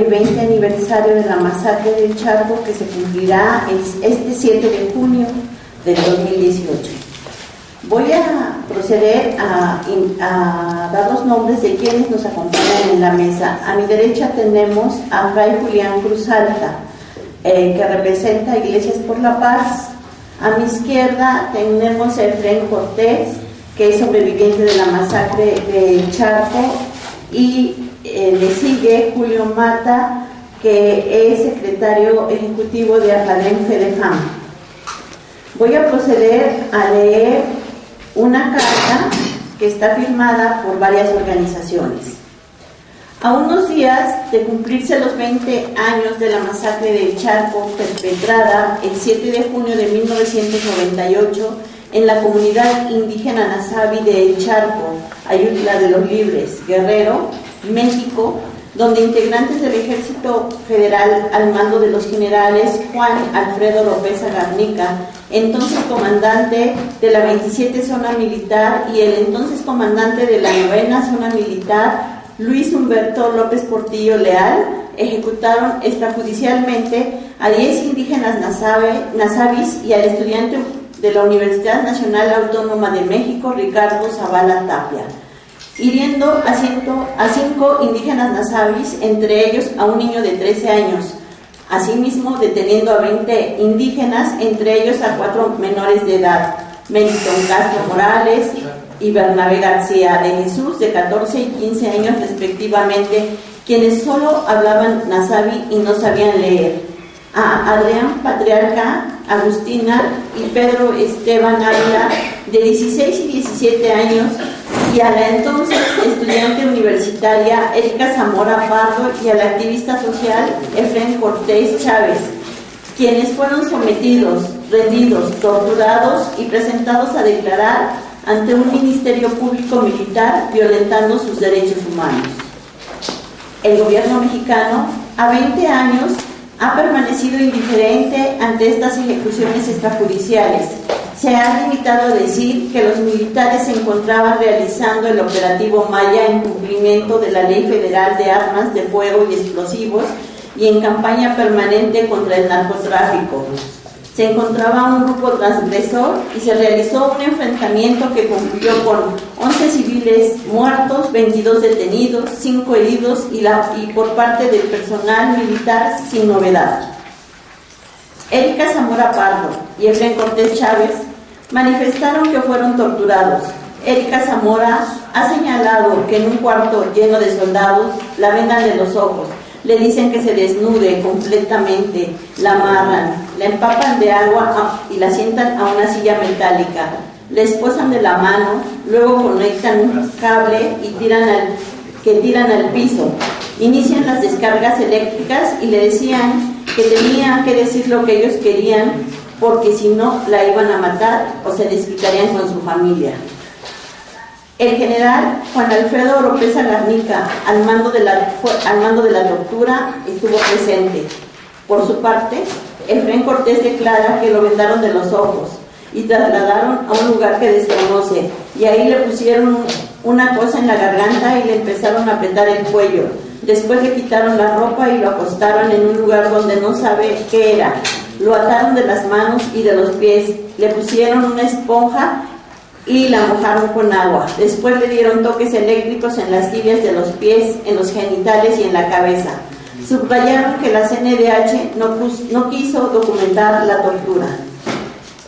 el 20 aniversario de la masacre del Charco, que se cumplirá este 7 de junio del 2018. Voy a proceder a dar los nombres de quienes nos acompañan en la mesa. A mi derecha tenemos a Fray Julián Cruz Alta, que representa Iglesias por la Paz. A mi izquierda tenemos a Efraín Cortés, que es sobreviviente de la masacre del Charco, y le sigue Julio Mata, que es secretario ejecutivo de Arladén Fedefam. Voy a proceder a leer una carta que está firmada por varias organizaciones. A unos días de cumplirse los 20 años de la masacre del Charco, perpetrada el 7 de junio de 1998 en la comunidad indígena Nasavi de El Charco, Ayutla de los Libres, Guerrero, México, donde integrantes del Ejército Federal al mando de los generales Juan Alfredo López Agarnica, entonces comandante de la 27 Zona Militar, y el entonces comandante de la 9ª Zona Militar, Luis Humberto López Portillo Leal, ejecutaron extrajudicialmente a 10 indígenas nasavis y al estudiante de la Universidad Nacional Autónoma de México, Ricardo Zavala Tapia, hiriendo a 5 indígenas nasavis, entre ellos a un niño de 13 años. Asimismo, deteniendo a 20 indígenas, entre ellos a 4 menores de edad, Melitón Castro Morales y Bernabé García de Jesús, de 14 y 15 años respectivamente, quienes solo hablaban nasavi y no sabían leer. A Adrián Patriarca, Agustina y Pedro Esteban Ávila, de 16 y 17 años, y a la entonces estudiante universitaria Erika Zamora Pardo y al activista social Efraín Cortés Chávez, quienes fueron sometidos, rendidos, torturados y presentados a declarar ante un ministerio público militar violentando sus derechos humanos. El gobierno mexicano, a 20 años, ha permanecido indiferente ante estas ejecuciones extrajudiciales. Se ha limitado a decir que los militares se encontraban realizando el operativo Maya en cumplimiento de la Ley Federal de Armas de Fuego y Explosivos y en campaña permanente contra el narcotráfico. Se encontraba un grupo transgresor y se realizó un enfrentamiento que concluyó con 11 civiles muertos, 22 detenidos, 5 heridos y por parte del personal militar sin novedad. Erika Zamora Pardo y Efraín Cortés Chávez manifestaron que fueron torturados. Erika Zamora ha señalado que en un cuarto lleno de soldados la vendan de los ojos, le dicen que se desnude completamente, la amarran, la empapan de agua y la sientan a una silla metálica, le esposan de la mano, luego conectan un cable y tiran al piso, inician las descargas eléctricas y le decían que tenía que decir lo que ellos querían, porque si no la iban a matar o se desquitarían con su familia. El general Juan Alfredo López Agarnica, al mando de la tortura, estuvo presente. Por su parte, Efraín Cortés declara que lo vendaron de los ojos y trasladaron a un lugar que desconoce, y ahí le pusieron una cosa en la garganta y le empezaron a apretar el cuello. Después le quitaron la ropa y lo acostaron en un lugar donde no sabe qué era. Lo ataron de las manos y de los pies, le pusieron una esponja y la mojaron con agua. Después le dieron toques eléctricos en las tibias de los pies, en los genitales y en la cabeza. Subrayaron que la CNDH no quiso documentar la tortura.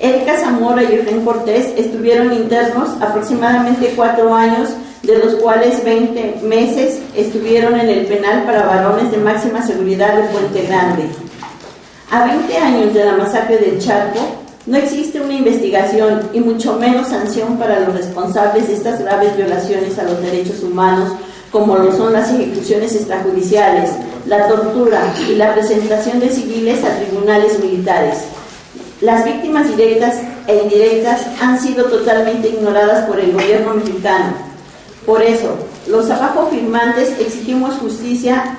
Erika Zamora y Efraín Cortés estuvieron internos aproximadamente 4 años, de los cuales 20 meses estuvieron en el penal para varones de máxima seguridad de Puente Grande. A 20 años de la masacre del Charco, no existe una investigación y mucho menos sanción para los responsables de estas graves violaciones a los derechos humanos, como lo son las ejecuciones extrajudiciales, la tortura y la presentación de civiles a tribunales militares. Las víctimas directas e indirectas han sido totalmente ignoradas por el gobierno mexicano. Por eso, los abajo firmantes exigimos justicia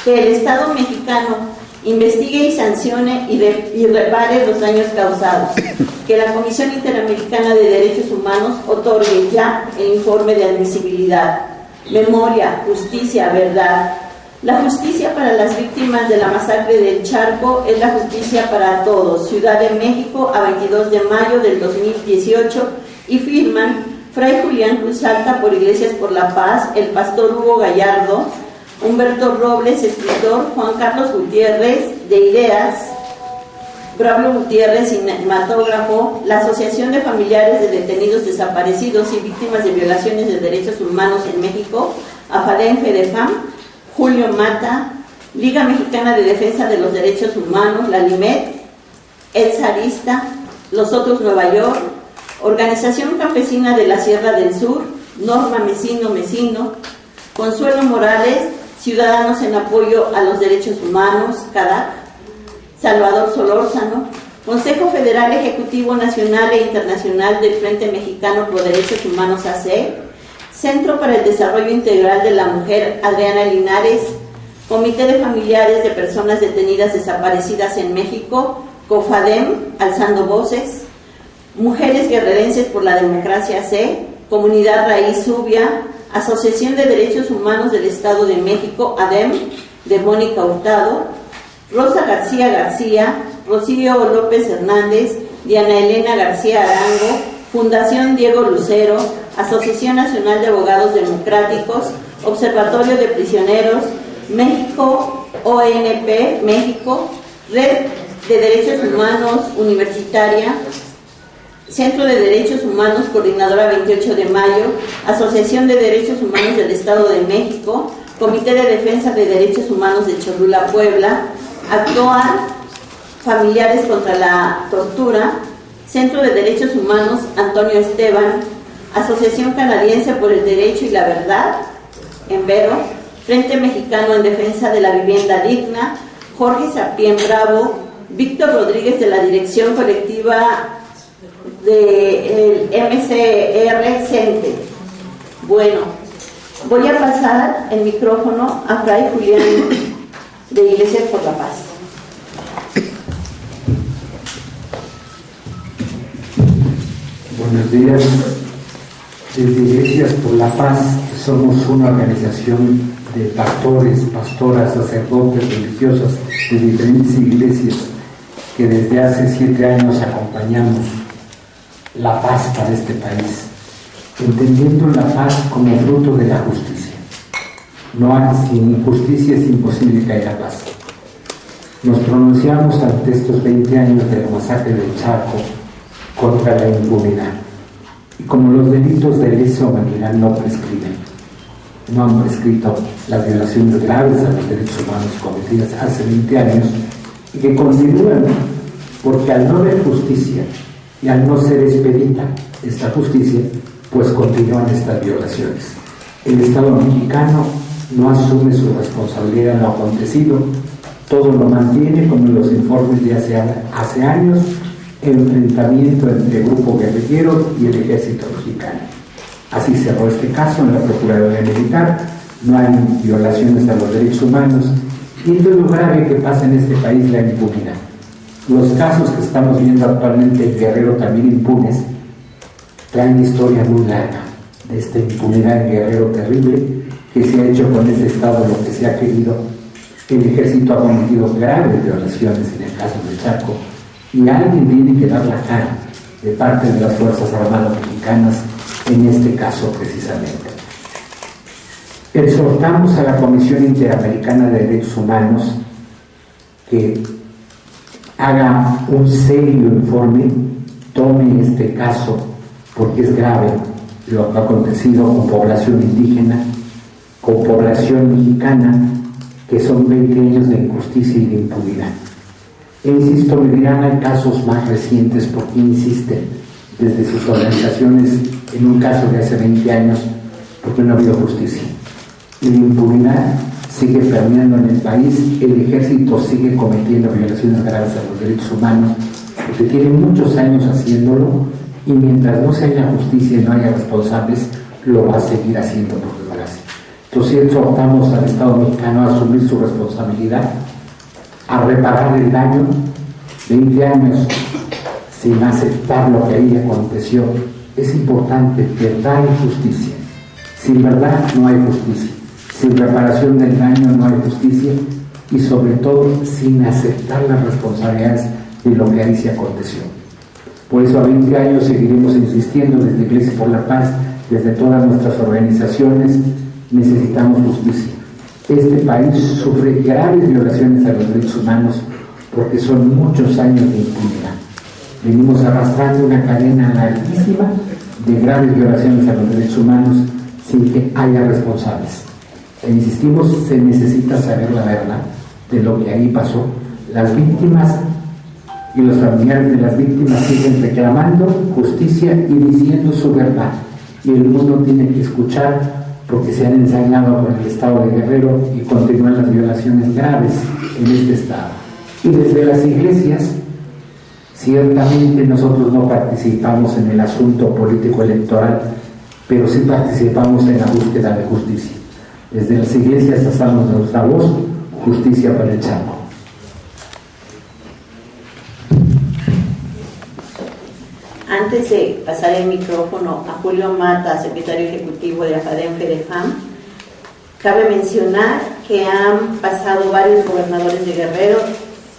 que el Estado mexicano investigue y sancione y repare los daños causados, que la Comisión Interamericana de Derechos Humanos otorgue ya el informe de admisibilidad. Memoria, justicia, verdad. La justicia para las víctimas de la masacre del Charco es la justicia para todos. Ciudad de México, a 22 de mayo del 2018, y firman Fray Julián Cruz Alta por Iglesias por la Paz, el pastor Hugo Gallardo, Humberto Robles, escritor, Juan Carlos Gutiérrez, de Ideas, Braulio Gutiérrez, cinematógrafo, la Asociación de Familiares de Detenidos Desaparecidos y Víctimas de Violaciones de Derechos Humanos en México, AFADEM, FEDEFAM, Julio Mata, Liga Mexicana de Defensa de los Derechos Humanos, la LIMED, Elsa Arista, Los Otros Nueva York, Organización Campesina de la Sierra del Sur, Norma Mesino, Consuelo Morales, Ciudadanos en Apoyo a los Derechos Humanos, CADAC, Salvador Solórzano, Consejo Federal Ejecutivo Nacional e Internacional del Frente Mexicano por Derechos Humanos AC, Centro para el Desarrollo Integral de la Mujer, Adriana Linares, Comité de Familiares de Personas Detenidas Desaparecidas en México, COFADEM, Alzando Voces, Mujeres Guerrerenses por la Democracia C, Comunidad Raíz Zubia, Asociación de Derechos Humanos del Estado de México, ADEM, de Mónica Hurtado, Rosa García, Rocío López Hernández, Diana Elena García Arango, Fundación Diego Lucero, Asociación Nacional de Abogados Democráticos, Observatorio de Prisioneros, México, ONP, México, Red de Derechos Humanos Universitaria, Centro de Derechos Humanos, Coordinadora 28 de Mayo, Asociación de Derechos Humanos del Estado de México, Comité de Defensa de Derechos Humanos de Cholula, Puebla, Actuar, Familiares contra la Tortura, Centro de Derechos Humanos, Antonio Esteban, Asociación Canadiense por el Derecho y la Verdad, en Vero, Frente Mexicano en Defensa de la Vivienda Digna, Jorge Sapien Bravo, Víctor Rodríguez de la Dirección Colectiva del MCR CENTE. Bueno, voy a pasar el micrófono a Fray Julián de Iglesias por la Paz. Buenos días. Desde Iglesias por la Paz somos una organización de pastores, pastoras, sacerdotes, religiosas de diferentes iglesias que desde hace 7 años acompañamos la paz para este país, entendiendo la paz como fruto de la justicia. Sin justicia es imposible que haya paz. Nos pronunciamos ante estos 20 años de la masacre del Charco contra la impunidad. Y como los delitos de lesa humanidad no prescriben, no han prescrito las violaciones graves a los derechos humanos cometidas hace 20 años y que continúan, porque al no haber justicia y al no ser expedita esta justicia, pues continúan estas violaciones. El Estado mexicano no asume su responsabilidad en lo acontecido, todo lo mantiene como en los informes de hace años, enfrentamiento entre grupo guerrillero y el ejército mexicano. Así cerró este caso en la Procuraduría Militar, no hay violaciones a los derechos humanos y esto es lo grave que pasa en este país, la impunidad. Los casos que estamos viendo actualmente en Guerrero también impunes traen historia muy larga de esta impunidad en Guerrero terrible que se ha hecho con este Estado lo que se ha querido. El ejército ha cometido graves violaciones en el caso del Chaco y alguien tiene que dar la cara de parte de las Fuerzas Armadas Mexicanas en este caso precisamente. Exhortamos a la Comisión Interamericana de Derechos Humanos que haga un serio informe, tome este caso porque es grave lo que ha acontecido con población indígena, con población mexicana, que son 20 años de injusticia y de impunidad. E insisto, me dirán, hay casos más recientes porque insisten desde sus organizaciones en un caso de hace 20 años porque no ha habido justicia. Y la impunidad sigue permeando en el país, el ejército sigue cometiendo violaciones graves a los derechos humanos porque tiene muchos años haciéndolo y mientras no se haya justicia y no haya responsables, lo va a seguir haciendo por desgracia. Entonces exhortamos al Estado mexicano a asumir su responsabilidad, a reparar el daño. 20 años sin aceptar lo que ahí aconteció. Es importante verdad y justicia. Sin verdad no hay justicia. Sin reparación del daño no hay justicia y sobre todo sin aceptar las responsabilidades de lo que ahí se aconteció. Por eso a 20 años seguiremos insistiendo desde Iglesia por la Paz, desde todas nuestras organizaciones, necesitamos justicia. Este país sufre graves violaciones a los derechos humanos porque son muchos años de impunidad. Venimos arrastrando una cadena larguísima de graves violaciones a los derechos humanos sin que haya responsables. E insistimos, se necesita saber la verdad de lo que ahí pasó. Las víctimas y los familiares de las víctimas siguen reclamando justicia y diciendo su verdad. Y el mundo tiene que escuchar porque se han ensañado con el Estado de Guerrero y continúan las violaciones graves en este Estado. Y desde las iglesias, ciertamente nosotros no participamos en el asunto político electoral, pero sí participamos en la búsqueda de justicia. Desde las iglesias alzamos nuestra voz, justicia para el Chaco. Antes de pasar el micrófono a Julio Mata, secretario ejecutivo de la FADEM-FEDEFAM, cabe mencionar que han pasado varios gobernadores de Guerrero,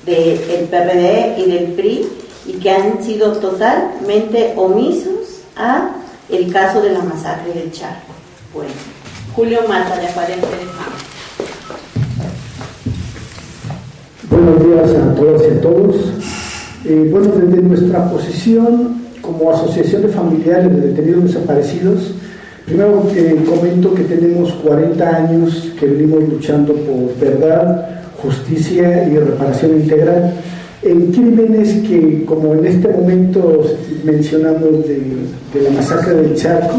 del PRD y del PRI, y que han sido totalmente omisos a el caso de la masacre del Charco. Bueno, Julio Mata, de FADEM-FEDEFAM. Buenos días a todas y a todos. Bueno, desde nuestra posición como Asociación de Familiares de Detenidos Desaparecidos, primero comento que tenemos 40 años que venimos luchando por verdad, justicia y reparación integral en crímenes que, como en este momento mencionamos de la masacre del Charco,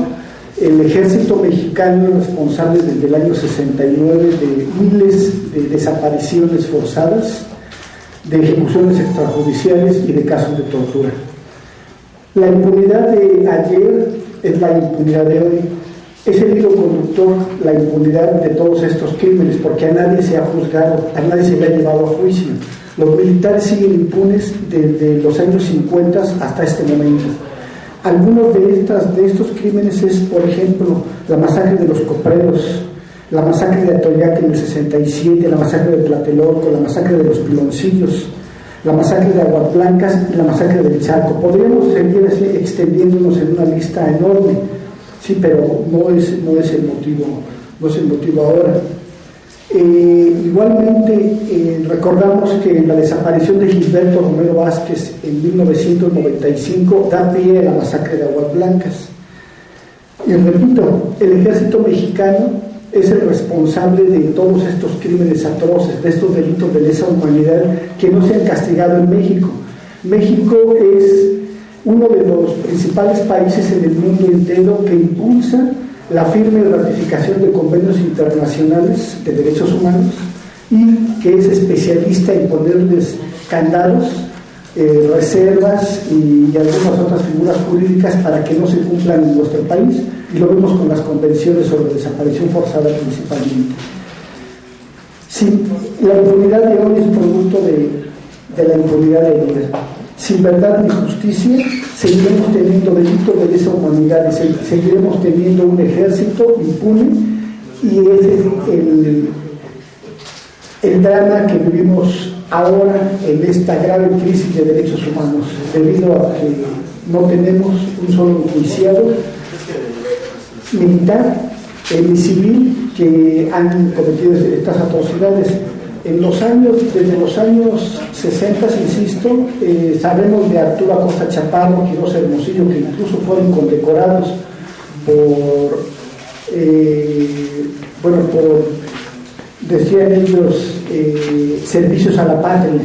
el ejército mexicano es responsable desde el año 69 de miles de desapariciones forzadas, de ejecuciones extrajudiciales y de casos de tortura. La impunidad de ayer es la impunidad de hoy. Es el hilo conductor, la impunidad de todos estos crímenes, porque a nadie se ha juzgado, a nadie se le ha llevado a juicio. Los militares siguen impunes desde los años 50 hasta este momento. Algunos de estos crímenes es, por ejemplo, la masacre de los Copreros, la masacre de Atoyac en el 67, la masacre de Tlatelolco, la masacre de los Piloncillos, la masacre de Aguas Blancas y la masacre del Charco. Podríamos seguir extendiéndonos en una lista enorme, sí, pero no es el motivo ahora. Igualmente recordamos que la desaparición de Gilberto Romero Vázquez en 1995 da pie a la masacre de Aguas Blancas. Y repito, el ejército mexicano es el responsable de todos estos crímenes atroces, de estos delitos de lesa humanidad que no se han castigado en México. México es uno de los principales países en el mundo entero que impulsa la firma y ratificación de convenios internacionales de derechos humanos y que es especialista en ponerles candados, reservas y algunas otras figuras jurídicas para que no se cumplan en nuestro país, y lo vemos con las convenciones sobre desaparición forzada principalmente. Sí, la impunidad de hoy es producto de la impunidad de ayer. Sin verdad ni justicia seguiremos teniendo delitos de lesa humanidad y seguiremos teniendo un ejército impune, y ese es el drama que vivimos ahora en esta grave crisis de derechos humanos, debido a que no tenemos un solo enjuiciado militar ni civil que han cometido estas atrocidades. Desde los años 60, insisto, sabemos de Arturo Acosta Chaparro, Quirós Hermosillo, que incluso fueron condecorados por decían ellos, servicios a la patria.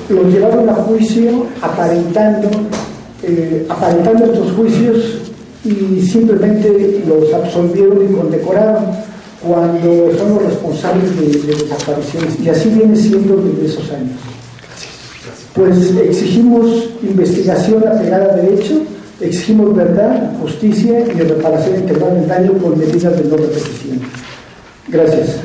Los llevaron a juicio aparentando estos juicios y simplemente los absolvieron y condecoraron cuando son los responsables de desapariciones, y así viene siendo desde esos años. Pues exigimos investigación apegada a derecho, exigimos verdad, justicia y reparación integral del daño con medidas de no repetición. Gracias.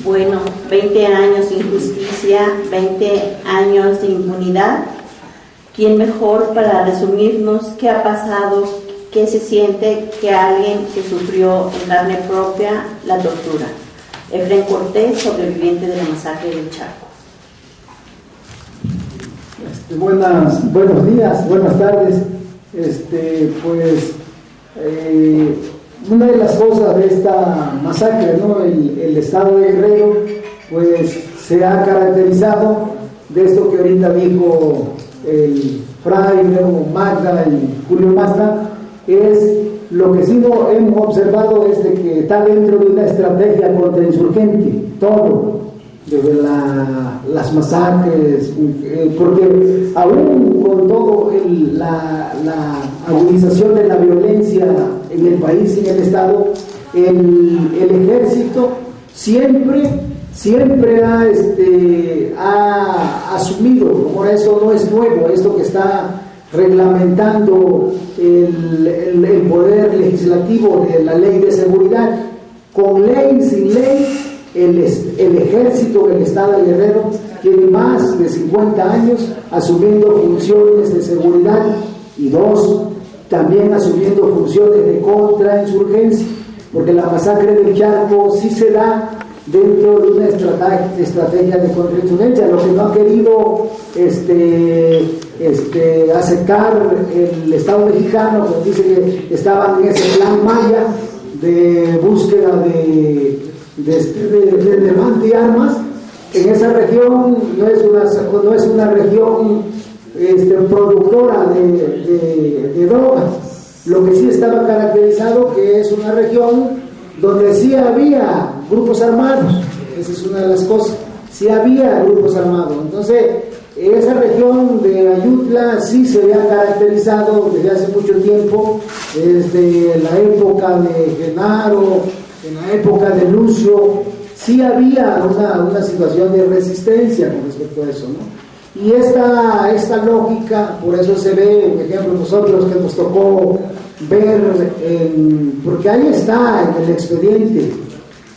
Bueno, 20 años sin justicia, 20 años de impunidad, ¿Quién mejor para resumirnos qué ha pasado, qué se siente que alguien que sufrió en carne propia la tortura? Efrén Cortés, sobreviviente de la masacre del Chaco. Buenos días, buenas tardes. Una de las cosas de esta masacre, ¿no? El estado de Guerrero, pues se ha caracterizado de esto que ahorita dijo el Fray, luego Magda y Julio Masta, es lo que sí no hemos observado es de que está dentro de una estrategia contrainsurgente, todo, desde las masacres, porque aún con todo la agudización de la violencia en el país y en el Estado, el ejército siempre ha asumido, como eso no es nuevo, esto que está reglamentando el poder legislativo de la ley de seguridad, con ley, sin ley, el ejército del estado de Guerrero tiene más de 50 años asumiendo funciones de seguridad y también asumiendo funciones de contrainsurgencia, porque la masacre del Chaco sí se da dentro de una estrategia de contrainsurgencia. Lo que no ha querido aceptar el Estado mexicano, pues dice que estaban en ese plan Maya de búsqueda de levante armas. En esa región no es una región productora de drogas. Lo que sí estaba caracterizado que es una región donde sí había grupos armados. Esa es una de las cosas, sí había grupos armados. Entonces esa región de Ayutla sí se había caracterizado desde hace mucho tiempo, desde la época de Genaro, en la época de Lucio, sí había una situación de resistencia con respecto a eso, ¿no? Y esta lógica, por eso se ve, por ejemplo, nosotros que nos tocó ver, porque ahí está en el expediente,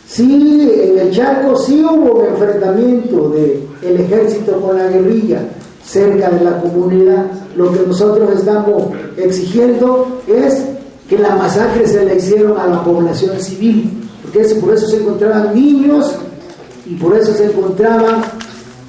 sí, en el Chaco sí hubo un enfrentamiento del ejército con la guerrilla cerca de la comunidad. Lo que nosotros estamos exigiendo es que la masacre se la hicieron a la población civil, porque por eso se encontraban niños y por eso se encontraban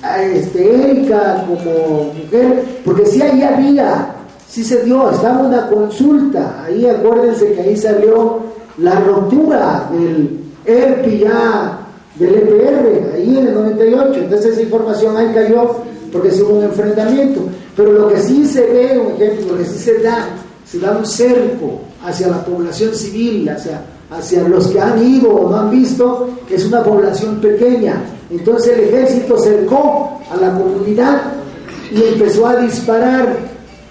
a Erika como mujer, porque sí ahí había, sí se dio, estaba una consulta, ahí acuérdense que ahí salió la ruptura del ERPI ya, del EPR, ahí en el 98, entonces esa información ahí cayó porque sí hubo un enfrentamiento, pero lo que sí se ve, un ejemplo, lo que sí se da un cerco hacia la población civil, hacia los que han ido o no han visto, que es una población pequeña. Entonces el ejército cercó a la comunidad y empezó a disparar.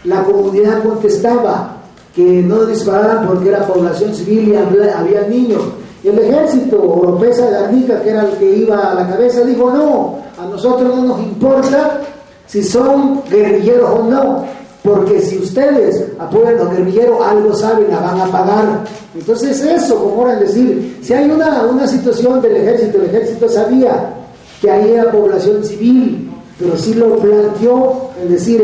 La comunidad contestaba que no dispararan porque era población civil y había niños. Y el ejército, Oropesa Garnica, que era el que iba a la cabeza, dijo: no, a nosotros no nos importa si son guerrilleros o no, porque si ustedes apoyan a los guerrilleros, algo saben, la van a pagar. Entonces eso, como ahora decir, si hay una situación del ejército, el ejército sabía que ahí era población civil, pero sí lo planteó, es decir,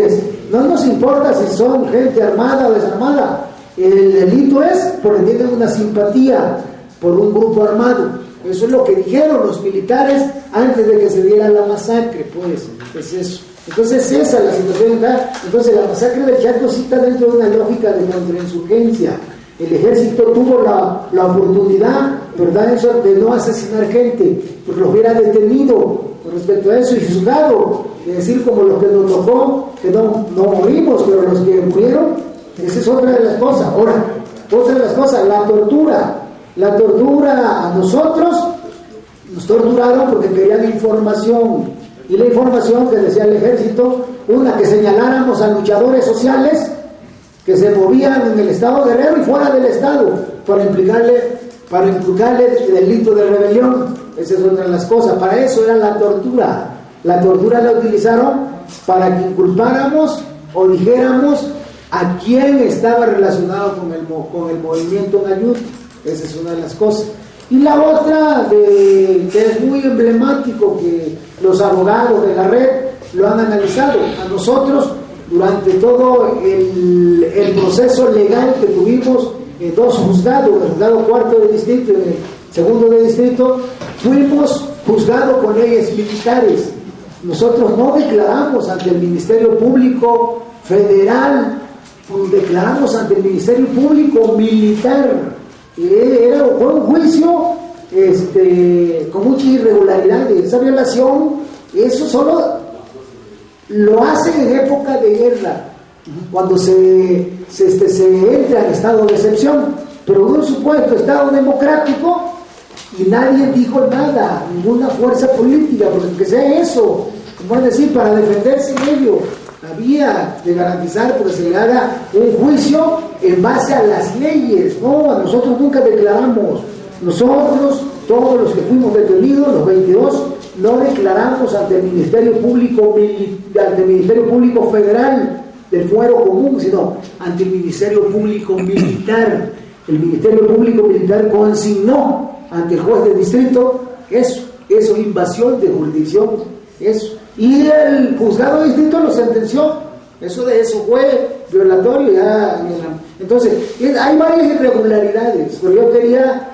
no nos importa si son gente armada o desarmada, el delito es porque tienen una simpatía por un grupo armado. Eso es lo que dijeron los militares antes de que se diera la masacre, pues, es eso. Entonces esa es la situación, ¿verdad? Entonces la masacre del Chaco sí está dentro de una lógica de contrainsurgencia. El ejército tuvo la oportunidad, ¿verdad?, eso de no asesinar gente, porque los hubiera detenido con respecto a eso y juzgado, es decir, como los que nos tocó, que no morimos, pero los que murieron, esa es otra de las cosas. Ahora, otra de las cosas, la tortura a nosotros, nos torturaron porque querían información, y la información que decía el ejército, una, que señaláramos a luchadores sociales que se movían en el estado de Guerrero y fuera del estado para implicarle delito de rebelión. Esa es otra de las cosas. Para eso era la tortura. La tortura la utilizaron para que inculpáramos o dijéramos a quién estaba relacionado con el movimiento en Ayutla. Esa es una de las cosas. Y la otra, que es muy emblemático, que los abogados de la red lo han analizado. A nosotros durante todo el proceso legal que tuvimos en dos juzgados, el juzgado cuarto de distrito y el segundo de distrito, fuimos juzgados con leyes militares. Nosotros no declaramos ante el Ministerio Público Federal, declaramos ante el Ministerio Público Militar. Fue un juicio con mucha irregularidad. Esa violación, eso solo lo hacen en época de guerra, cuando se entra en estado de excepción, pero en un supuesto estado democrático y nadie dijo nada, ninguna fuerza política, porque sea eso, como es decir, para defenderse en ello, había de garantizar que se le haga un juicio en base a las leyes. No, nosotros nunca declaramos, nosotros, todos los que fuimos detenidos, los 22, no declaramos ante el Ministerio Público Federal del Fuero Común, sino ante el Ministerio Público Militar. El Ministerio Público Militar consignó ante el juez de distrito eso es invasión de jurisdicción, eso. Y el juzgado de distrito lo sentenció. Eso fue violatorio ya. Entonces, hay varias irregularidades, pero yo quería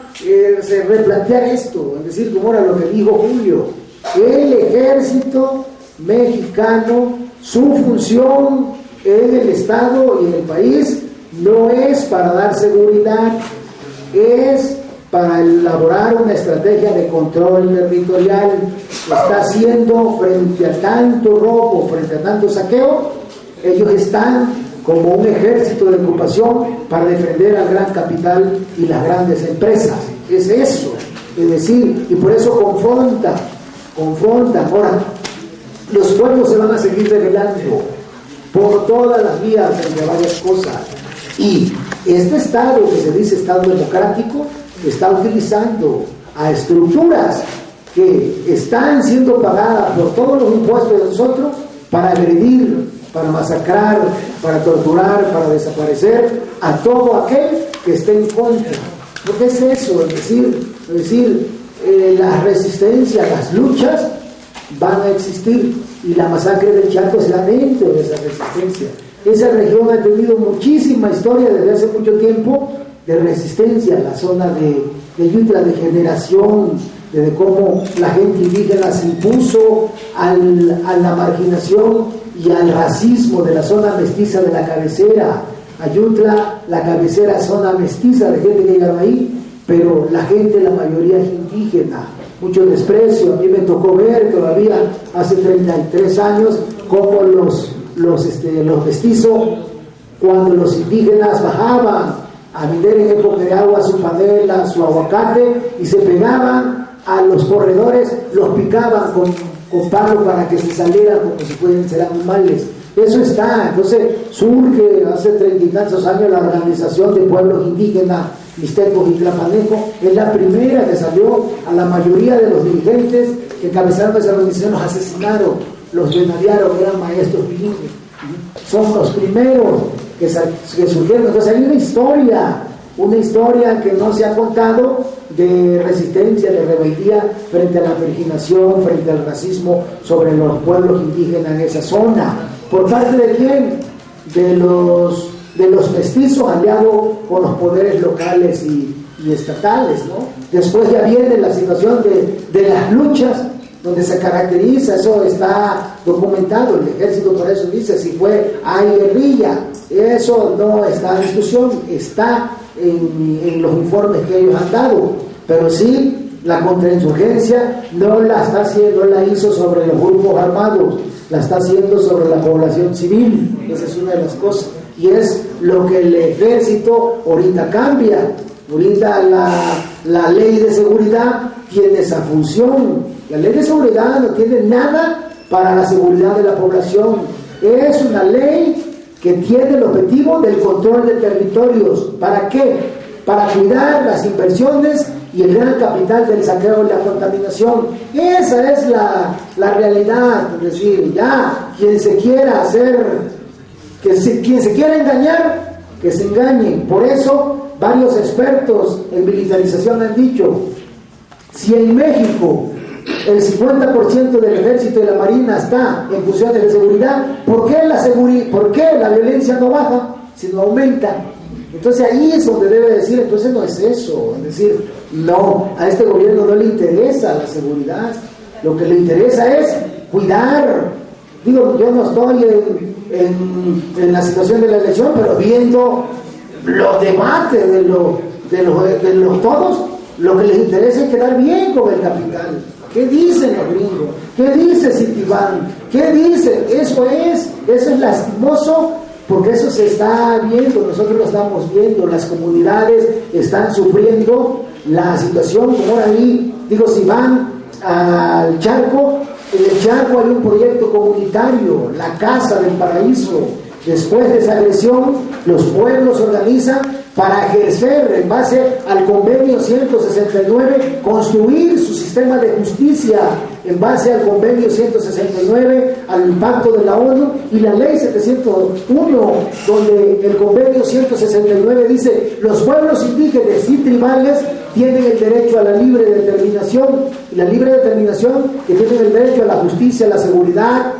replantear esto, es decir, como era lo que dijo Julio, el ejército mexicano, su función en el Estado y en el país no es para dar seguridad, es para elaborar una estrategia de control territorial. Está haciendo frente a tanto robo, frente a tanto saqueo, ellos están como un ejército de ocupación para defender al gran capital y las grandes empresas. Es eso, es decir, y por eso confronta. Ahora, los pueblos se van a seguir rebelando por todas las vías entre varias cosas. Y este Estado, que se dice Estado democrático, está utilizando a estructuras que están siendo pagadas por todos los impuestos de nosotros para agredir, para masacrar, para torturar, para desaparecer a todo aquel que esté en contra. Porque es eso, es decir, la resistencia, las luchas van a existir, y la masacre del Chaco se da dentro de esa resistencia. Esa región ha tenido muchísima historia desde hace mucho tiempo de resistencia, la zona de Yutla, de generación, de cómo la gente indígena se impuso a la marginación y al racismo de la zona mestiza de la cabecera. Ayutla, la cabecera, zona mestiza de gente que llegaron ahí, pero la gente, la mayoría es indígena, mucho desprecio. A mí me tocó ver todavía hace 33 años cómo los mestizos, cuando los indígenas bajaban a vender en época de agua su panela, su aguacate, y se pegaban a los corredores, los picaban con palo para que se salieran como si fueran ser animales. Eso está. Entonces surge hace 30 y tantos años la Organización de Pueblos Indígenas Mixtecos y Tlapanecos. Es la primera que salió. A la mayoría de los dirigentes que encabezaron esa organización los asesinaron, los venadiaron, eran maestros bilingües. Son los primeros que surgieron. Entonces hay una historia que no se ha contado de resistencia, de rebeldía frente a la marginación, frente al racismo sobre los pueblos indígenas en esa zona. ¿Por parte de quién? De los mestizos, aliados con los poderes locales y estatales, ¿no? Después ya viene la situación de las luchas, donde se caracteriza, eso está documentado, el ejército por eso dice, si hay guerrilla, eso no está en discusión, está en los informes que ellos han dado, pero sí la contrainsurgencia no la hizo sobre los grupos armados, la está haciendo sobre la población civil. Esa es una de las cosas, y es lo que el ejército ahorita cambia. Ahorita la ley de seguridad tiene esa función. La ley de seguridad no tiene nada para la seguridad de la población. Es una ley que tiene el objetivo del control de territorios. ¿Para qué? Para cuidar las inversiones y el gran capital del saqueo y la contaminación. Esa es la realidad. Es decir, ya quien se quiera quien se quiera engañar, que se engañe. Por eso varios expertos en militarización han dicho, si en México el 50% del ejército y la marina está en funciones de seguridad, ¿por qué la violencia no baja, sino aumenta? Entonces ahí es donde debe decir, entonces no es eso, es decir, no, a este gobierno no le interesa la seguridad, lo que le interesa es cuidar. Digo, yo no estoy en la situación de la elección, pero viendo los debates de los todos, lo que les interesa es quedar bien con el capital. ¿Qué dicen los gringos? ¿Qué dice Citibank? ¿Qué dicen? Eso es lastimoso, porque eso se está viendo, nosotros lo estamos viendo, las comunidades están sufriendo la situación. Como ahora ahí, digo, si van al Charco, en el Charco hay un proyecto comunitario, la Casa del Paraíso. Después de esa agresión, los pueblos se organizan para ejercer, en base al convenio 169, construir su sistema de justicia en base al convenio 169, al pacto de la ONU y la ley 701, donde el convenio 169 dice: los pueblos indígenas y tribales tienen el derecho a la libre determinación, y la libre determinación que tienen el derecho a la justicia, a la seguridad,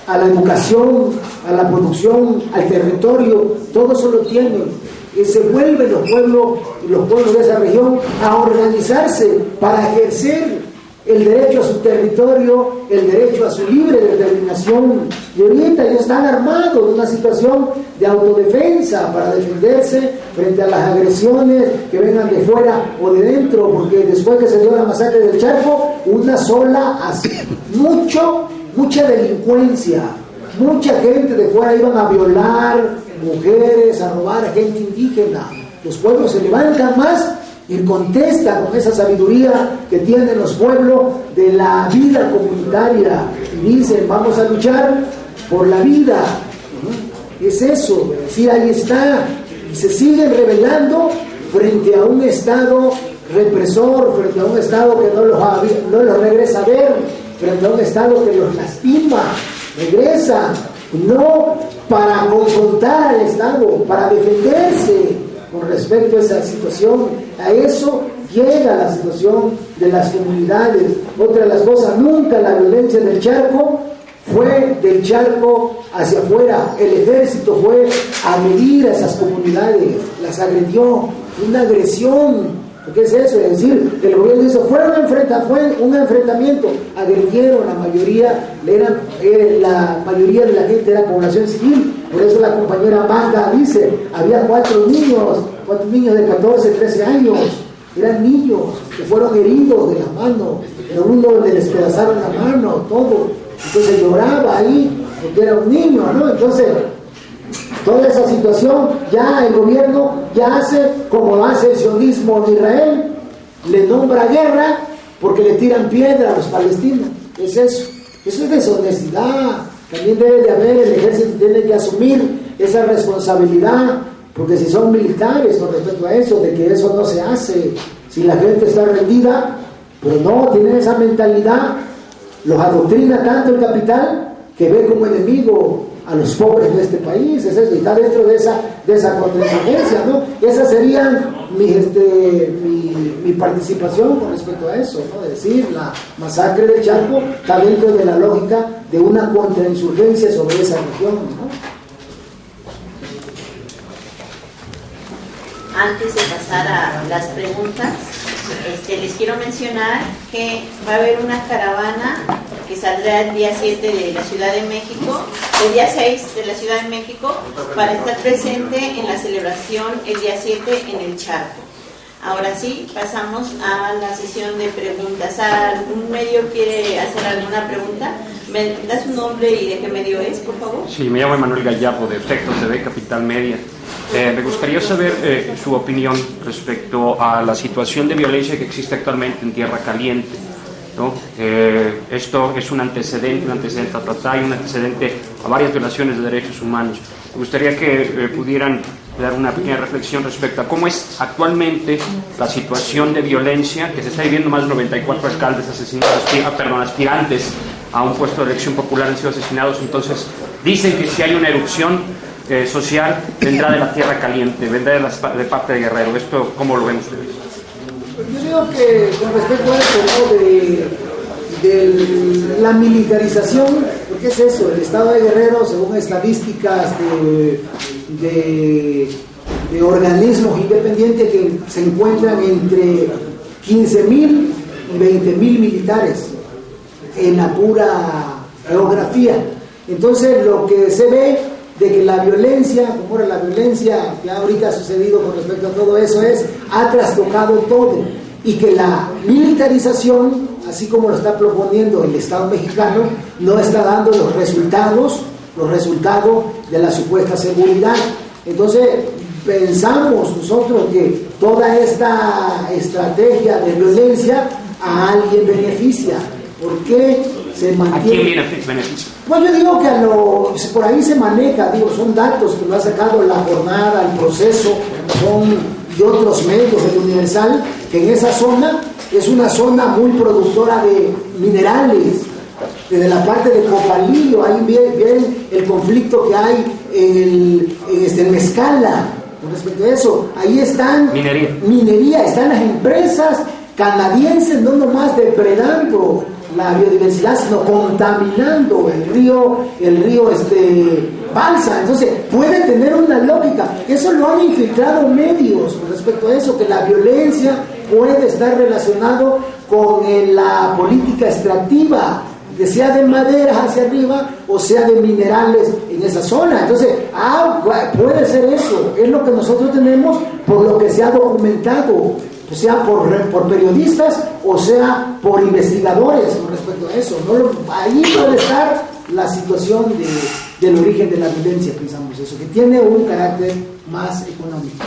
a la educación, a la producción, al territorio. Todo eso lo tienen. Y se vuelven los pueblos de esa región a organizarse para ejercer el derecho a su territorio, el derecho a su libre determinación. Y ahorita ya están armados en una situación de autodefensa para defenderse frente a las agresiones que vengan de fuera o de dentro, porque después que se dio la masacre del Charco, mucha delincuencia, mucha gente de fuera iban a violar mujeres, a robar a gente indígena. Los pueblos se levantan más y contestan con esa sabiduría que tienen los pueblos de la vida comunitaria y dicen: vamos a luchar por la vida. Es eso, es decir, ahí está, y se siguen rebelando frente a un Estado represor, frente a un Estado que no los regresa a ver, frente a un Estado que los lastima, regresa, no para confrontar al Estado, para defenderse con respecto a esa situación. A eso llega la situación de las comunidades. Otra de las cosas, nunca la violencia del Charco fue del Charco hacia afuera. El ejército fue a medir a esas comunidades, las agredió, una agresión. ¿Qué es eso? Es decir, el gobierno dice: fue un enfrentamiento, agredieron, la mayoría de la gente era población civil. Por eso la compañera Magda dice: había cuatro niños de 14, 13 años, eran niños que fueron heridos de la mano, pero uno le despedazaron la mano, todo. Entonces lloraba ahí porque era un niño, ¿no? Entonces, toda esa situación, ya el gobierno ya hace como hace el sionismo en Israel, le nombra guerra porque le tiran piedra a los palestinos. Es eso es deshonestidad. También debe de haber, el ejército tiene que asumir esa responsabilidad, porque si son militares con respecto a eso, de que eso no se hace, si la gente está rendida, pero no, tienen esa mentalidad, los adoctrina tanto el capital que ve como enemigo a los pobres de este país. Es eso, y está dentro de esa contingencia, ¿no? Esa sería mi participación con respecto a eso, ¿no? Es decir, la masacre del Charco está dentro de la lógica de una contrainsurgencia sobre esa región, ¿no? Antes de pasar a las preguntas, les quiero mencionar que va a haber una caravana que saldrá el día 7 de la Ciudad de México, el día 6 de la Ciudad de México, para estar presente en la celebración el día 7 en el Charco. Ahora sí, pasamos a la sesión de preguntas. ¿Algún medio quiere hacer alguna pregunta? ¿Me das su nombre y de qué medio es, por favor? Sí, me llamo Emanuel Gallardo, de Efecto TV, Capital Media. Me gustaría saber su opinión respecto a la situación de violencia que existe actualmente en Tierra Caliente, ¿no? Esto es un antecedente a tratar y un antecedente a varias violaciones de derechos humanos. Me gustaría que pudieran dar una pequeña reflexión respecto a cómo es actualmente la situación de violencia que se está viviendo. Más de 94 alcaldes aspirantes a un puesto de elección popular han sido asesinados. Entonces dicen que si hay una erupción social vendrá de la Tierra Caliente, vendrá de parte de Guerrero. ¿Esto cómo lo ven ustedes? Yo digo que con respecto a eso, ¿no? de la militarización, porque es eso, el estado de Guerrero, según estadísticas de organismos independientes, que se encuentran entre 15.000 y 20.000 militares en la pura geografía. Entonces lo que se ve de que la violencia, como era la violencia que ahorita ha sucedido con respecto a todo eso, ha trastocado todo, y que la militarización, así como lo está proponiendo el Estado mexicano, no está dando los resultados de la supuesta seguridad. Entonces pensamos nosotros que toda esta estrategia de violencia a alguien beneficia. ¿Por qué se mantiene? ¿A quién beneficia? Pues yo digo que por ahí se maneja, son datos que lo ha sacado La Jornada, El Proceso, son de otros medios, el Universal, que en esa zona es una zona muy productora de minerales, desde la parte de Copalillo, ahí viene el conflicto que hay en Mezcala, con respecto a eso, ahí están minería, están las empresas canadienses no nomás depredando la biodiversidad, sino contaminando el río Balsa. Entonces puede tener una lógica. Eso lo han infiltrado medios con respecto a eso, que la violencia puede estar relacionado con la política extractiva, que sea de maderas hacia arriba o sea de minerales en esa zona. Entonces puede ser eso, es lo que nosotros tenemos por lo que se ha documentado, sea por periodistas o sea por investigadores con respecto a eso. Ahí puede estar la situación del origen de la violencia, pensamos eso, que tiene un carácter más económico.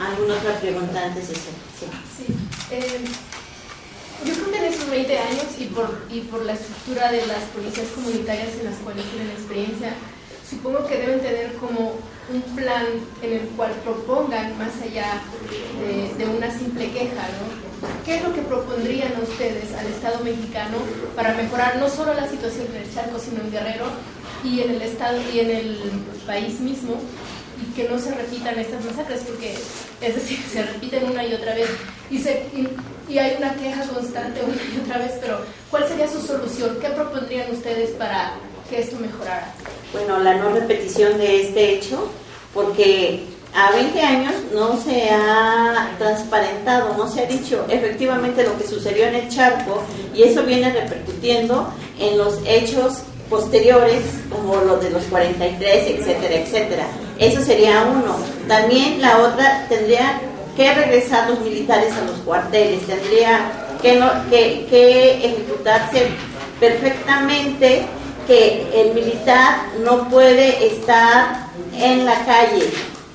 ¿Alguna otra pregunta antes de eso? Sí. Yo creo que en estos 20 años y por la estructura de las policías comunitarias en las cuales tienen experiencia, supongo que deben tener como un plan en el cual propongan más allá de una simple queja, ¿no? ¿Qué es lo que propondrían ustedes al Estado mexicano para mejorar no solo la situación en el Chaco, sino en Guerrero y en el Estado y en el país mismo, y que no se repitan estas masacres? Porque, es decir, se repiten una y otra vez y hay una queja constante una y otra vez, pero ¿cuál sería su solución? ¿Qué propondrían ustedes para que esto mejorara? Bueno, la no repetición de este hecho, porque a 20 años no se ha transparentado, no se ha dicho efectivamente lo que sucedió en el Charco, y eso viene repercutiendo en los hechos posteriores, como los de los 43, etcétera, etcétera. Eso sería uno. También la otra, tendría que regresar los militares a los cuarteles, tendría que ejecutarse perfectamente, que el militar no puede estar en la calle.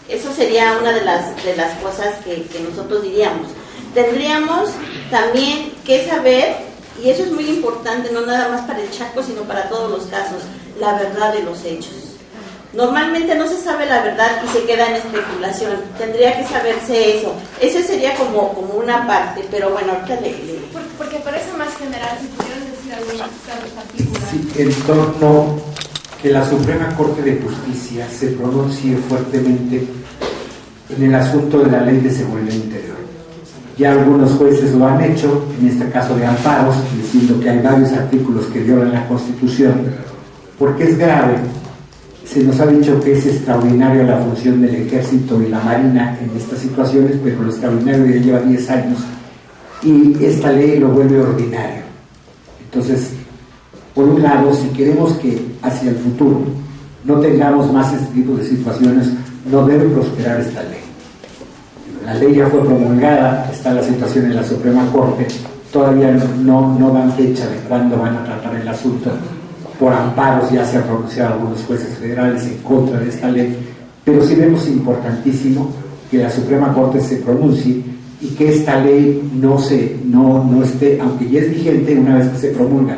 Eso sería una de las cosas que nosotros diríamos. Tendríamos también que saber, y eso es muy importante, no nada más para el Chaco, sino para todos los casos, la verdad de los hechos. Normalmente no se sabe la verdad y se queda en especulación. Tendría que saberse eso. Eso sería como una parte, pero bueno, ahorita Porque parece más general, si pudieran decir algún caso particular. Sí, en torno que la Suprema Corte de Justicia se pronuncie fuertemente en el asunto de la Ley de Seguridad Interior. Ya algunos jueces lo han hecho, en este caso de amparos, diciendo que hay varios artículos que violan la Constitución, porque es grave. Se nos ha dicho que es extraordinaria la función del Ejército y la Marina en estas situaciones, pero lo extraordinario ya lleva 10 años y esta ley lo vuelve ordinario. Entonces, por un lado, si queremos que hacia el futuro no tengamos más este tipo de situaciones, no debe prosperar esta ley. La ley ya fue promulgada, está la situación en la Suprema Corte, todavía no dan fecha de cuándo van a tratar el asunto. Por amparos ya se han pronunciado algunos jueces federales en contra de esta ley, pero sí vemos importantísimo que la Suprema Corte se pronuncie y que esta ley no esté, aunque ya es vigente una vez que se promulga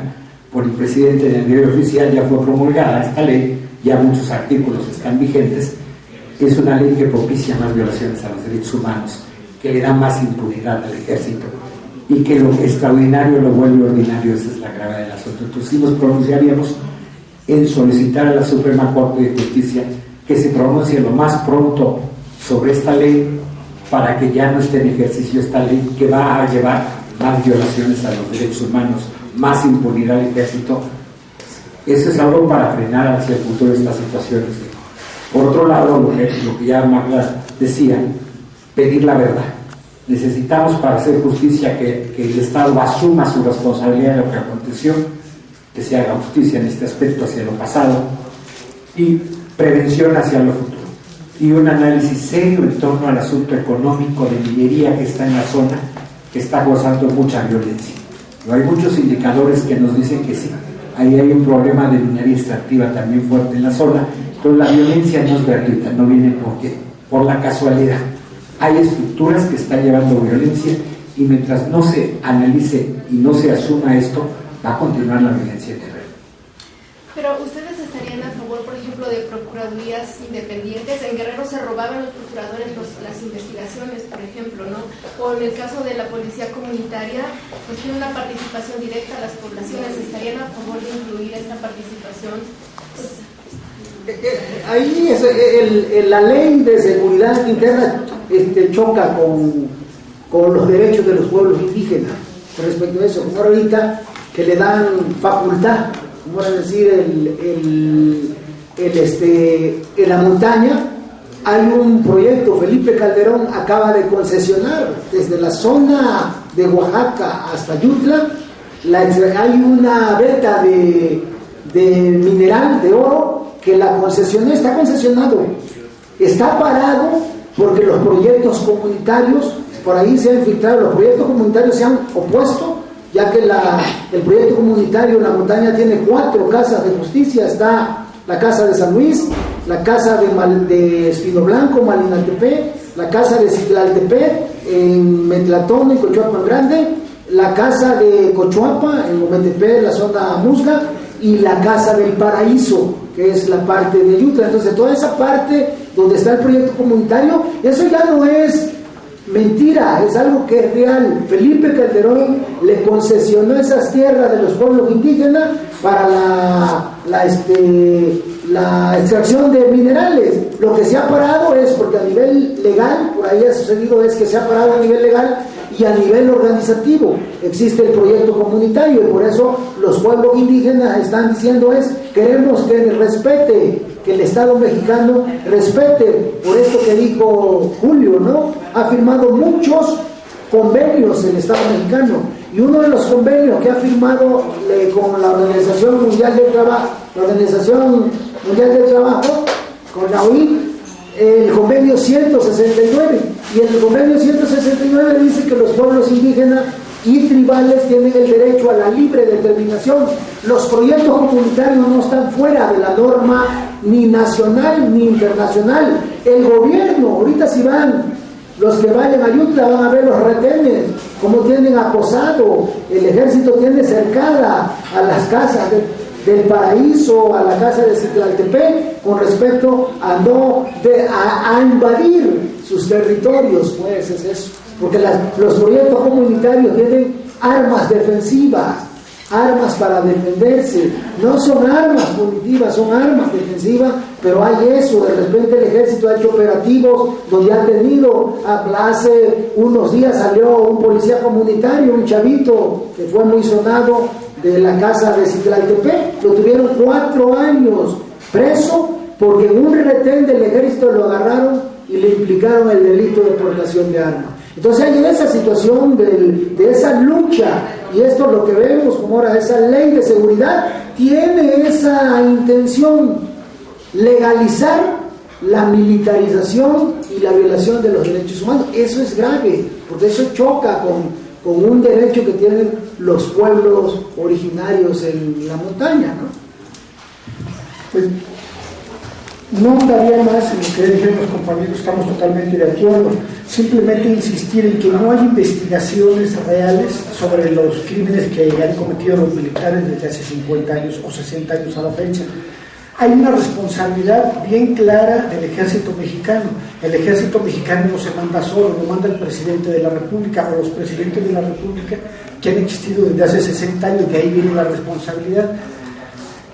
por el presidente del diario oficial, ya fue promulgada esta ley, ya muchos artículos están vigentes. Es una ley que propicia más violaciones a los derechos humanos, que le da más impunidad al ejército y que lo extraordinario lo vuelve ordinario. Esa es la gravedad del asunto. Entonces sí nos pronunciaríamos en solicitar a la Suprema Corte de Justicia que se pronuncie lo más pronto sobre esta ley, para que ya no esté en ejercicio esta ley que va a llevar más violaciones a los derechos humanos, más impunidad al ejército. Eso es algo para frenar hacia el futuro estas situaciones. Por otro lado, lo que ya Magda decía, pedir la verdad. Necesitamos, para hacer justicia, que el Estado asuma su responsabilidad de lo que aconteció, que se haga justicia en este aspecto hacia lo pasado y prevención hacia lo futuro. Y un análisis serio en torno al asunto económico de minería que está en la zona, que está gozando mucha violencia. Pero hay muchos indicadores que nos dicen que sí. Ahí hay un problema de minería extractiva también fuerte en la zona. Entonces la violencia no es gratuita, no viene por la casualidad. Hay estructuras que están llevando violencia y mientras no se analice y no se asuma esto, va a continuar la violencia en terreno. Pero ustedes estarían a favor, por ejemplo, de procuradurías independientes. En Guerrero se robaban los procuradores las investigaciones, por ejemplo, ¿no? O en el caso de la policía comunitaria, pues tiene una participación directa a las poblaciones. ¿Estarían a favor de incluir esta participación? Ahí la ley de seguridad interna choca con los derechos de los pueblos indígenas con respecto a eso. Como ahorita que le dan facultad, como a decir, en la montaña hay un proyecto, Felipe Calderón acaba de concesionar desde la zona de Oaxaca hasta Yutla, hay una veta de mineral de oro que la concesionó, está concesionado, está parado porque los proyectos comunitarios, por ahí se han filtrado, los proyectos comunitarios se han opuesto, ya que el proyecto comunitario en la montaña tiene 4 casas de justicia. Está la casa de San Luis, la casa de Espino Blanco, Malinaltepec, la casa de Citlaltepec en Metlatón, en Cochuapa Grande, la casa de Cochuapa en Ometepec, la zona Musga, y la casa del Paraíso, que es la parte de Yutla. Entonces toda esa parte donde está el proyecto comunitario, eso ya no es mentira, es algo que es real. Felipe Calderón le concesionó esas tierras de los pueblos indígenas para la extracción de minerales. Lo que se ha parado es porque a nivel legal, por ahí ha sucedido, es que se ha parado a nivel legal y a nivel organizativo. Existe el proyecto comunitario y por eso los pueblos indígenas están diciendo queremos que respete, que el Estado mexicano respete, por esto que dijo Julio, ¿no? Ha firmado muchos convenios el Estado mexicano y uno de los convenios que ha firmado con la Organización Mundial del Trabajo, con la OIT, el convenio 169, y en el convenio 169 dice que los pueblos indígenas y tribales tienen el derecho a la libre determinación. Los proyectos comunitarios no están fuera de la norma ni nacional ni internacional. El gobierno, ahorita si los que vayan a Yutla van a ver los retenes, cómo tienen acosado, el ejército tiene cercada a las casas del Paraíso, a la casa de Citlaltepec, con respecto a invadir sus territorios. Pues es eso, porque los proyectos comunitarios tienen armas defensivas, armas para defenderse, no son armas punitivas, son armas defensivas, pero hay eso. De repente el ejército ha hecho operativos donde ha tenido, hace unos días salió un policía comunitario, un chavito que fue muy sonado de la casa de Citlaltepec, lo tuvieron 4 años preso porque en un retén del ejército lo agarraron y le implicaron el delito de portación de armas. Entonces hay esa situación de esa lucha, y esto es lo que vemos como ahora esa ley de seguridad tiene esa intención, legalizar la militarización y la violación de los derechos humanos. Eso es grave, porque eso choca con un derecho que tienen los pueblos originarios en la montaña, ¿no? Pues no daría más en lo que dijeron los compañeros, estamos totalmente de acuerdo. Simplemente insistir en que no hay investigaciones reales sobre los crímenes que han cometido los militares desde hace 50 años o 60 años a la fecha. Hay una responsabilidad bien clara del ejército mexicano. El ejército mexicano no se manda solo, lo manda el presidente de la República o los presidentes de la República que han existido desde hace 60 años, de ahí viene la responsabilidad.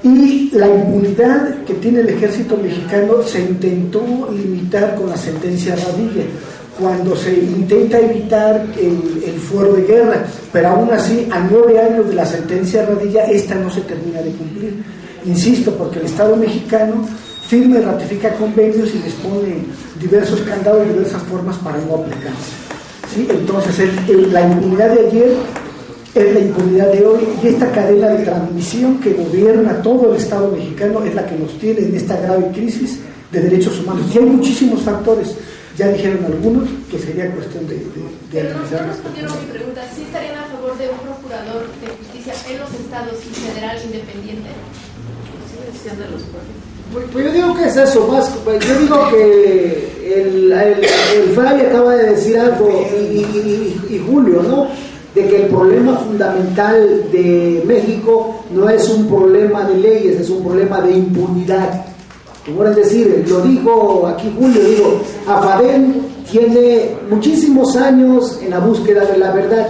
Y la impunidad que tiene el ejército mexicano se intentó limitar con la sentencia Radilla. cuando se intenta evitar el fuero de guerra, pero aún así, a 9 años de la sentencia Radilla, esta no se termina de cumplir. Insisto, porque el Estado mexicano firma y ratifica convenios y les pone diversos candados y diversas formas para no aplicarse, ¿sí? Entonces, la impunidad de ayer es la impunidad de hoy, y esta cadena de transmisión que gobierna todo el Estado mexicano es la que nos tiene en esta grave crisis de derechos humanos. Y hay muchísimos factores, ya dijeron algunos, que sería cuestión de Pero analizar. no respondieron mi pregunta. ¿Sí estarían a favor de un procurador de justicia en los estados y federal independiente? Pues yo digo que es eso, más, yo digo que el Fabi acaba de decir algo, y Julio, ¿no? De que el problema fundamental de México no es un problema de leyes, es un problema de impunidad. Como es decir, lo dijo aquí Julio, digo, AFADEN tiene muchísimos años en la búsqueda de la verdad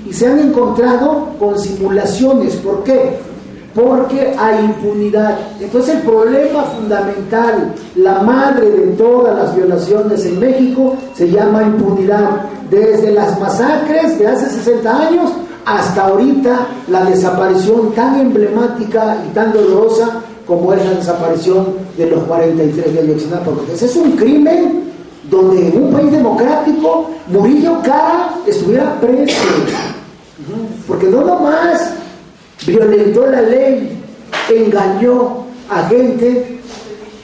y se han encontrado con simulaciones. ¿Por qué? Porque hay impunidad. Entonces el problema fundamental, la madre de todas las violaciones en México, se llama impunidad. Desde las masacres de hace 60 años hasta ahorita la desaparición tan emblemática y tan dolorosa como es la desaparición de los 43 de Ayotzinapa. Porque ese es un crimen donde en un país democrático Murillo Karam estuviera preso. Porque no nomás violentó la ley, engañó a gente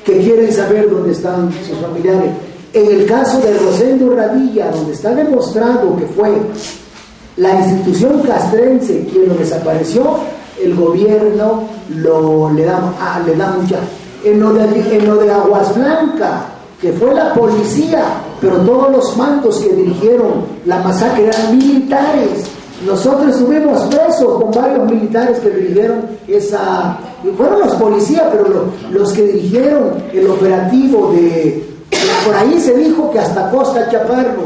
que quieren saber dónde están sus familiares. En el caso de Rosendo Radilla, donde está demostrado que fue la institución castrense quien lo desapareció, el gobierno le da mucha. En lo de Aguas Blancas, que fue la policía, pero todos los mandos que dirigieron la masacre eran militares. Nosotros estuvimos presos con varios militares que dirigieron esa, y fueron los policías, pero los que dirigieron el operativo por ahí se dijo que hasta Costa Chaparro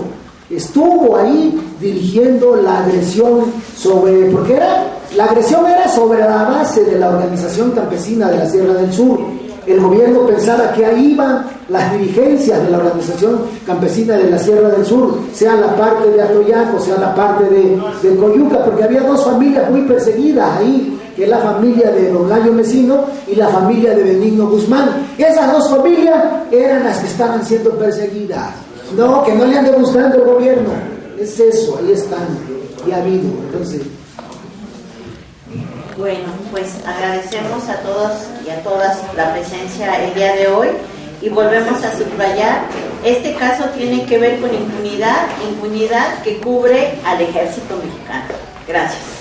estuvo ahí dirigiendo la agresión porque la agresión era sobre la base de la organización campesina de la Sierra del Sur. El gobierno pensaba que ahí iban las dirigencias de la organización campesina de la Sierra del Sur, sea la parte de Atoyac o sea la parte de Coyuca, porque había dos familias muy perseguidas ahí, que es la familia de Don Layo Mesino y la familia de Benigno Guzmán. Esas dos familias eran las que estaban siendo perseguidas. No, que no le ande buscando el gobierno. Es eso, ahí están, y ha habido. Entonces, bueno, pues agradecemos a todos y a todas la presencia el día de hoy y volvemos a subrayar, este caso tiene que ver con impunidad que cubre al ejército mexicano. Gracias.